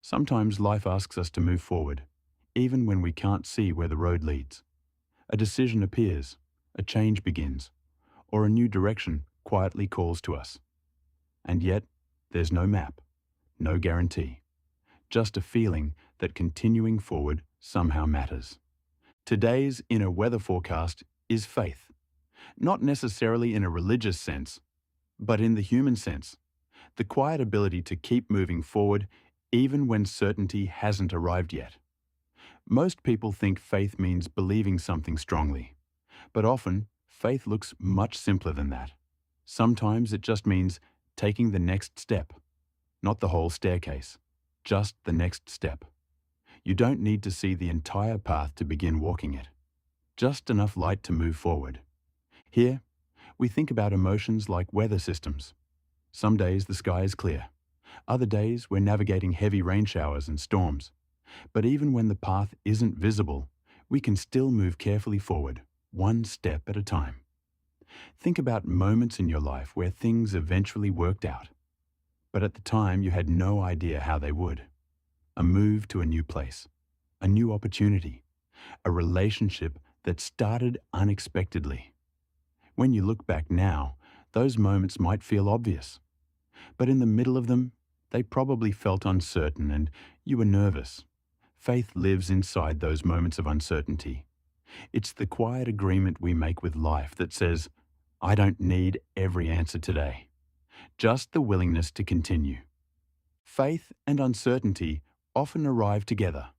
Sometimes life asks us to move forward, even when we can't see where the road leads. A decision appears, a change begins, or a new direction quietly calls to us. And yet, there's no map, no guarantee, just a feeling that continuing forward somehow matters. Today's inner weather forecast is faith, not necessarily in a religious sense, but in the human sense, the quiet ability to keep moving forward even when certainty hasn't arrived yet. Most people think faith means believing something strongly, but often faith looks much simpler than that. Sometimes it just means taking the next step, not the whole staircase, just the next step. You don't need to see the entire path to begin walking it, just enough light to move forward. Here, we think about emotions like weather systems. Some days the sky is clear. Other days we're navigating heavy rain showers and storms. But even when the path isn't visible, we can still move carefully forward, one step at a time. Think about moments in your life where things eventually worked out, but at the time you had no idea how they would. A move to a new place, a new opportunity, a relationship that started unexpectedly. When you look back now, those moments might feel obvious, but in the middle of them, they probably felt uncertain and you were nervous. Faith lives inside those moments of uncertainty. It's the quiet agreement we make with life that says, I don't need every answer today, just the willingness to continue. Faith and uncertainty often arrive together.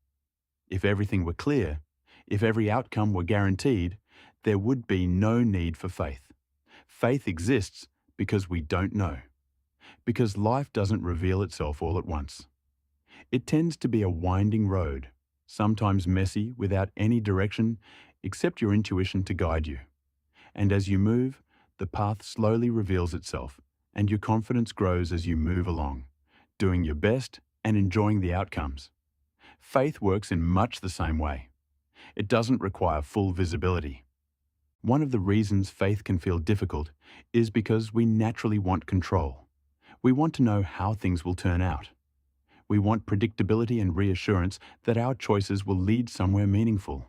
If everything were clear, if every outcome were guaranteed, there would be no need for faith. Faith exists because we don't know, because life doesn't reveal itself all at once. It tends to be a winding road, sometimes messy without any direction except your intuition to guide you. And as you move, the path slowly reveals itself and your confidence grows as you move along, doing your best and enjoying the outcomes. Faith works in much the same way. It doesn't require full visibility. One of the reasons faith can feel difficult is because we naturally want control. We want to know how things will turn out. We want predictability and reassurance that our choices will lead somewhere meaningful.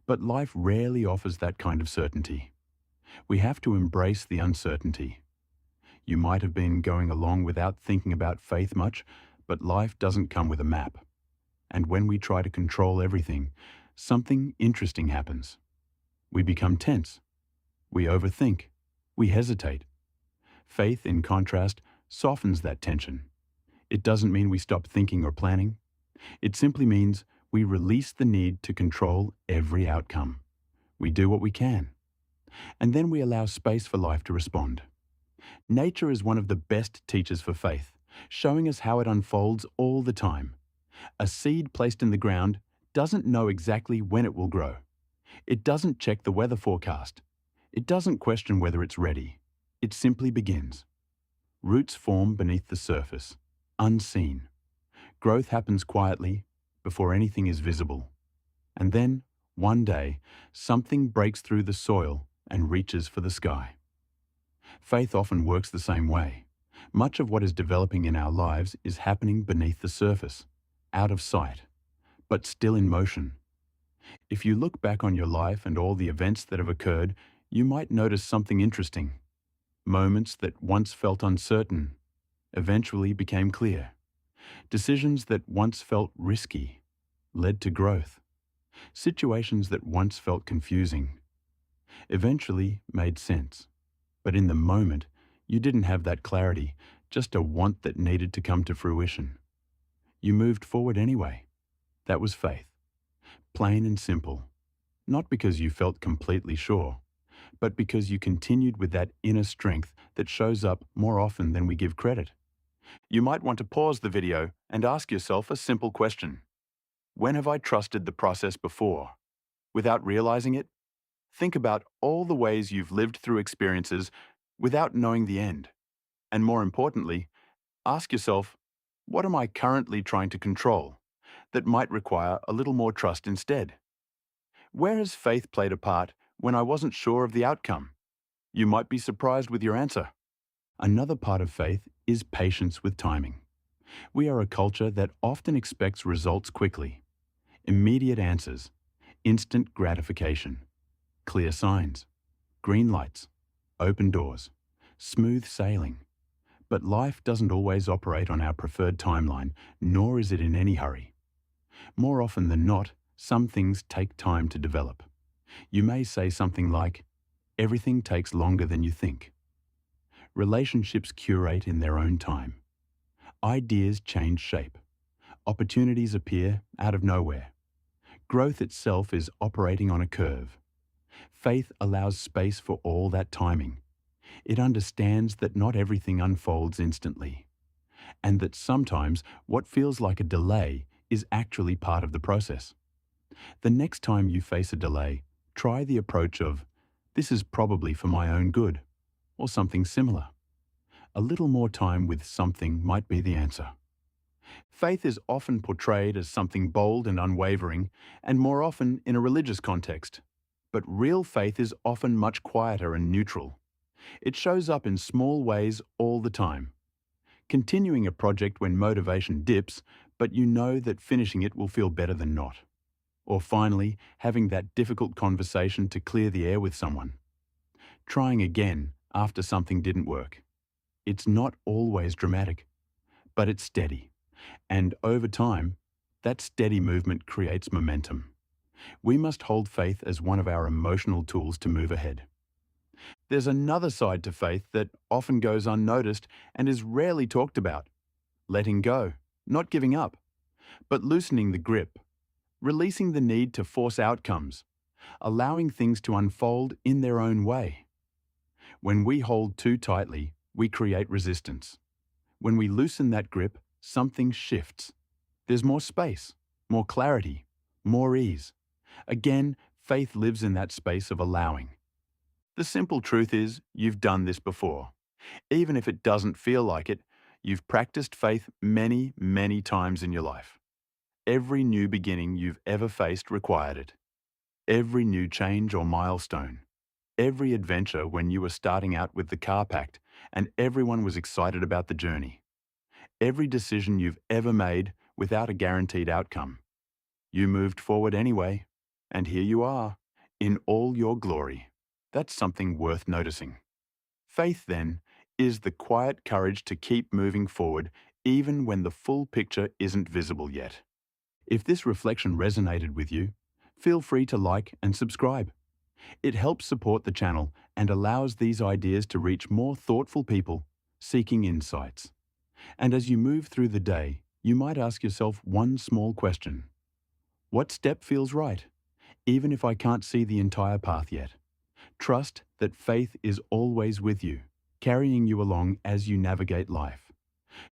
But life rarely offers that kind of certainty. We have to embrace the uncertainty. You might have been going along without thinking about faith much, but life doesn't come with a map. And when we try to control everything, something interesting happens. We become tense. We overthink. We hesitate. Faith, in contrast, softens that tension. It doesn't mean we stop thinking or planning. It simply means we release the need to control every outcome. We do what we can. And then we allow space for life to respond. Nature is one of the best teachers for faith, showing us how it unfolds all the time. A seed placed in the ground doesn't know exactly when it will grow. It doesn't check the weather forecast. It doesn't question whether it's ready. It simply begins. Roots form beneath the surface, unseen. Growth happens quietly, before anything is visible. And then, one day, something breaks through the soil and reaches for the sky. Faith often works the same way. Much of what is developing in our lives is happening beneath the surface, out of sight, but still in motion. If you look back on your life and all the events that have occurred, you might notice something interesting. Moments that once felt uncertain eventually became clear. Decisions that once felt risky led to growth. Situations that once felt confusing eventually made sense. But in the moment, you didn't have that clarity, just a want that needed to come to fruition. You moved forward anyway. That was faith. Plain and simple. Not because you felt completely sure, but because you continued with that inner strength that shows up more often than we give credit. You might want to pause the video and ask yourself a simple question. When have I trusted the process before? Without realizing it? Think about all the ways you've lived through experiences without knowing the end. And more importantly, ask yourself, what am I currently trying to control that might require a little more trust instead? Where has faith played a part when I wasn't sure of the outcome? You might be surprised with your answer. Another part of faith is patience with timing. We are a culture that often expects results quickly, immediate answers, instant gratification, clear signs, green lights, open doors, smooth sailing. But life doesn't always operate on our preferred timeline, nor is it in any hurry. More often than not, some things take time to develop. You may say something like, "Everything takes longer than you think." Relationships curate in their own time. Ideas change shape. Opportunities appear out of nowhere. Growth itself is operating on a curve. Faith allows space for all that timing. It understands that not everything unfolds instantly, and that sometimes what feels like a delay is actually part of the process. The next time you face a delay, try the approach of, "This is probably for my own good," or something similar. A little more time with something might be the answer. Faith is often portrayed as something bold and unwavering, and more often in a religious context. But real faith is often much quieter and neutral. It shows up in small ways all the time. Continuing a project when motivation dips, but you know that finishing it will feel better than not. Or finally, having that difficult conversation to clear the air with someone. Trying again after something didn't work. It's not always dramatic, but it's steady. And over time, that steady movement creates momentum. We must hold faith as one of our emotional tools to move ahead. There's another side to faith that often goes unnoticed and is rarely talked about. Letting go, not giving up, but loosening the grip, releasing the need to force outcomes, allowing things to unfold in their own way. When we hold too tightly, we create resistance. When we loosen that grip, something shifts. There's more space, more clarity, more ease. Again, faith lives in that space of allowing. The simple truth is, you've done this before. Even if it doesn't feel like it, you've practiced faith many, many times in your life. Every new beginning you've ever faced required it. Every new change or milestone. Every adventure when you were starting out with the car packed and everyone was excited about the journey. Every decision you've ever made without a guaranteed outcome. You moved forward anyway, and here you are, in all your glory. That's something worth noticing. Faith, then, is the quiet courage to keep moving forward even when the full picture isn't visible yet. If this reflection resonated with you, feel free to like and subscribe. It helps support the channel and allows these ideas to reach more thoughtful people seeking insights. And as you move through the day, you might ask yourself one small question. What step feels right, even if I can't see the entire path yet? Trust that faith is always with you, carrying you along as you navigate life.